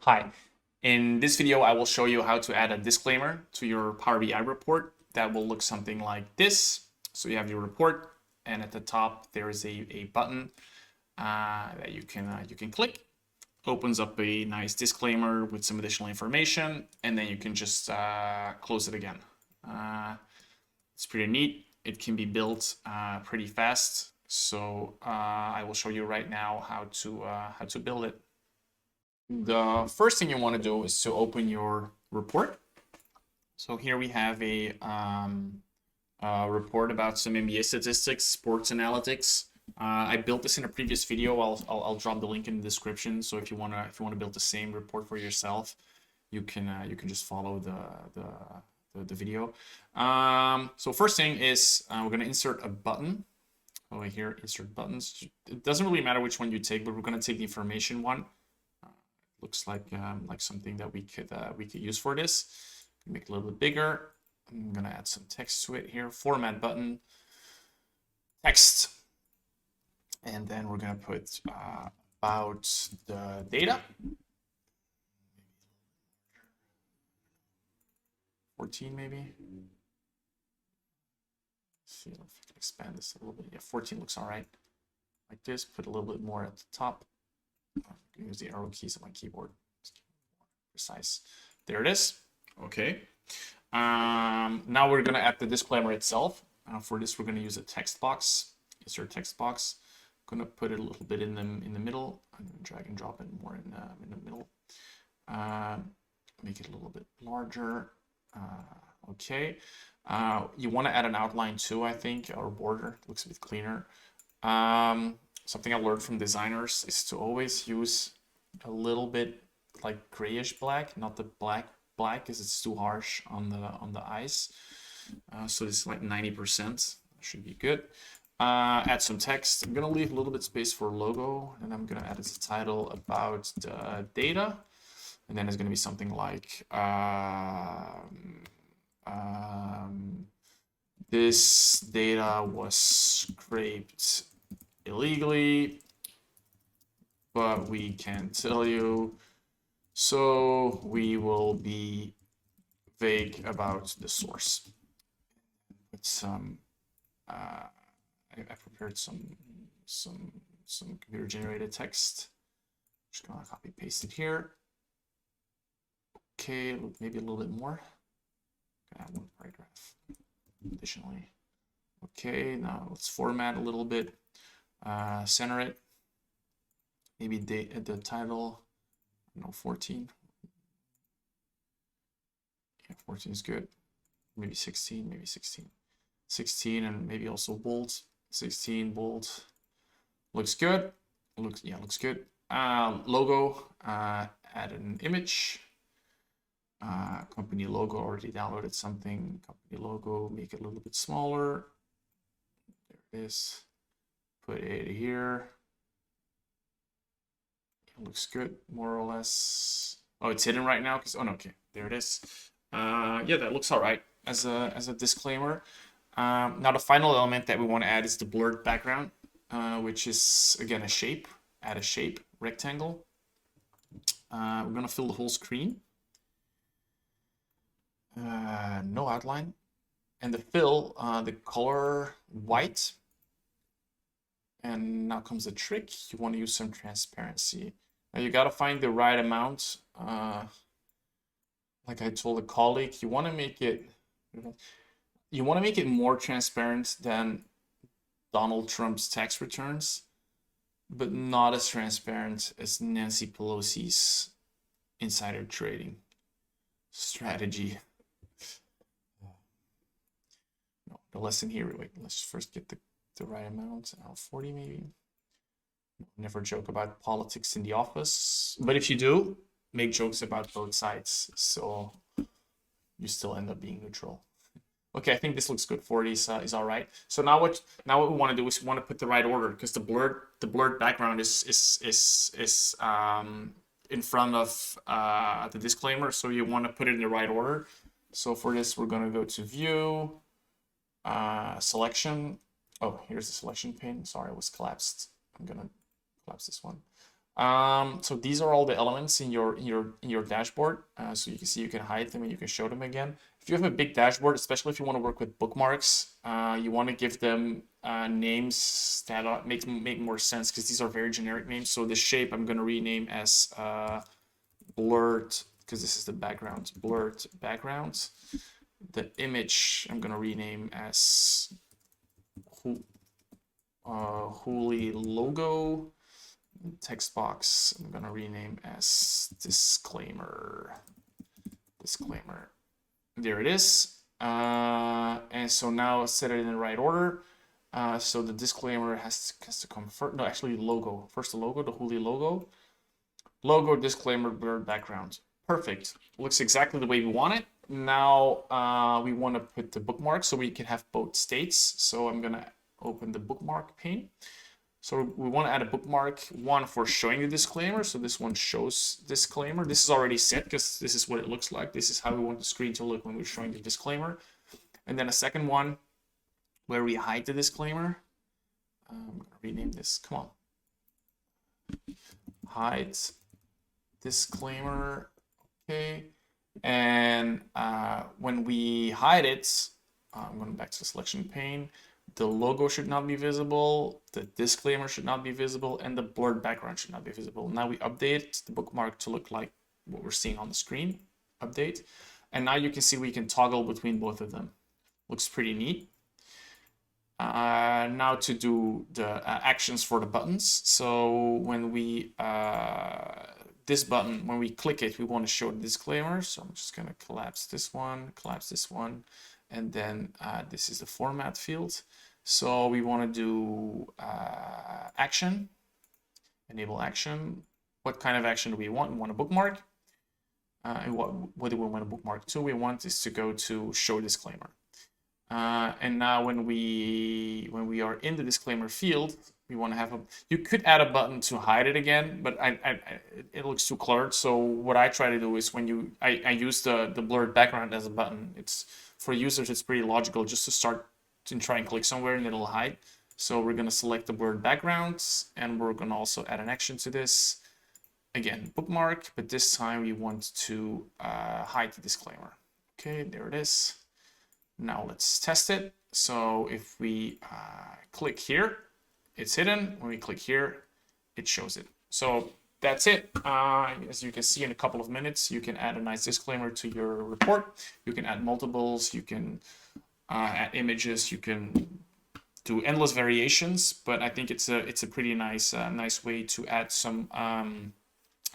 Hi, in this video I will show you how to add a disclaimer to your Power BI report that will look something like this. So you have your report and at the top there is a button that you can click. Opens up a nice disclaimer with some additional information, and then you can just close it again. It's pretty neat. It can be built pretty fast. So I will show you right now how to build it. The first thing you want to do is to open your report. So here we have a report about some NBA statistics, sports analytics. I built this in a previous video. I'll drop the link in the description. So if you wanna build the same report for yourself, you can just follow the video. So first thing is we're gonna insert a button. Over here, insert buttons. It doesn't really matter which one you take, but we're gonna take the information one. Looks like something that we could use for this. Make it a little bit bigger. I'm gonna add some text to it here. Format button, text, and then we're gonna put about the data. 14 maybe. Let's see if I can expand this a little bit. Yeah, 14 looks all right. Like this. Put a little bit more at the top. I can use the arrow keys on my keyboard. Precise. There it is. Okay. Now we're gonna add the disclaimer itself. For this, we're gonna use a text box. Insert text box. I'm gonna put it a little bit in the middle. I'm gonna drag and drop it more in the middle. Make it a little bit larger. Okay. You want to add an outline too, I think, or border. It looks a bit cleaner. Something I learned from designers is to always use a little bit like grayish black, not the black because it's too harsh on the eyes. So it's like 90%. Should be good. Add some text. I'm gonna leave a little bit space for logo, and I'm gonna add as a title about the data, and then it's gonna be something like this data was scraped illegally, but we can't tell you, so we will be vague about the source. Put some I prepared some computer generated text. Just gonna copy paste it here. Okay, maybe a little bit more. Gonna add one paragraph additionally. Okay, now let's format a little bit. Center it. Maybe the title. No, 14. Yeah, 14 is good. Maybe 16. Maybe 16. 16 and maybe also bold. 16 bold. Looks good. Looks good. Logo. Add an image. Company logo, already downloaded something. Company logo, make it a little bit smaller. There it is. Put it here. It looks good, more or less. Oh, it's hidden right now because, oh no, okay, there it is. Yeah, that looks all right as a disclaimer. Now the final element that we want to add is the blurred background, which is again a shape. Add a shape, rectangle. We're gonna fill the whole screen. No outline, and the fill, the color white. And now comes the trick. You want to use some transparency. Now you got to find the right amount. Like I told a colleague, you want to make it more transparent than Donald Trump's tax returns, but not as transparent as Nancy Pelosi's insider trading strategy. No, the lesson here, wait, let's first get the right amount. 40 maybe. Never joke about politics in the office, but if you do, make jokes about both sides, so you still end up being neutral. Okay, I think this looks good. 40 is all right. So now what we want to do is we want to put the right order, because the blurred background is in front of the disclaimer, so you want to put it in the right order. So for this, we're going to go to View, Selection. Oh, here's the selection pane. Sorry, it was collapsed. I'm gonna collapse this one. So these are all the elements in your dashboard. So you can see you can hide them and you can show them again. If you have a big dashboard, especially if you want to work with bookmarks, you want to give them names that make more sense, because these are very generic names. So the shape I'm going to rename as blurred, because this is the background, blurred background. The image I'm going to rename as Hooli logo. Text box I'm gonna rename as disclaimer. There it is. And so now set it in the right order. So the disclaimer has to come first. No, actually logo. First the logo, the Hooli logo. Logo, disclaimer, blurred background. Perfect. Looks exactly the way we want it. Now we want to put the bookmark so we can have both states. So I'm gonna open the bookmark pane. So we want to add a bookmark, one for showing the disclaimer. So this one shows disclaimer. This is already set because this is what it looks like. This is how we want the screen to look when we're showing the disclaimer. And then a second one where we hide the disclaimer. I'm going to rename this. Come on. Hide disclaimer. Okay. And when we hide it, I'm going back to the selection pane. The logo should not be visible, the disclaimer should not be visible, and the blurred background should not be visible. Now we update the bookmark to look like what we're seeing on the screen. Update. And now you can see we can toggle between both of them. Looks pretty neat. Now to do the actions for the buttons. So when we, this button, when we click it, we want to show the disclaimer. So I'm just going to collapse this one, and then this is the format field. So we want to do action, enable action. What kind of action do we want? We want a bookmark. And what do we want to bookmark to? We want this to go to show disclaimer. And now when we are in the disclaimer field, we want to have you could add a button to hide it again, but it looks too cluttered. So what I try to do is when I use the blurred background as a button. It's for users, it's pretty logical just to start and try and click somewhere and it'll hide. So we're going to select the blurred backgrounds, and we're going to also add an action to this. Again, bookmark, but this time we want to hide the disclaimer. Okay, there it is. Now let's test it. So if we click here, it's hidden. When we click here, it shows it. So that's it. As you can see, in a couple of minutes, you can add a nice disclaimer to your report. You can add multiples. You can add images. You can do endless variations. But I think it's a pretty nice way to add some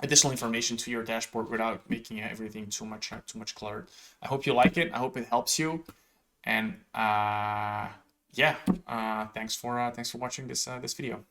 additional information to your dashboard without making everything too much cluttered. I hope you like it. I hope it helps you. And yeah, thanks for watching this video.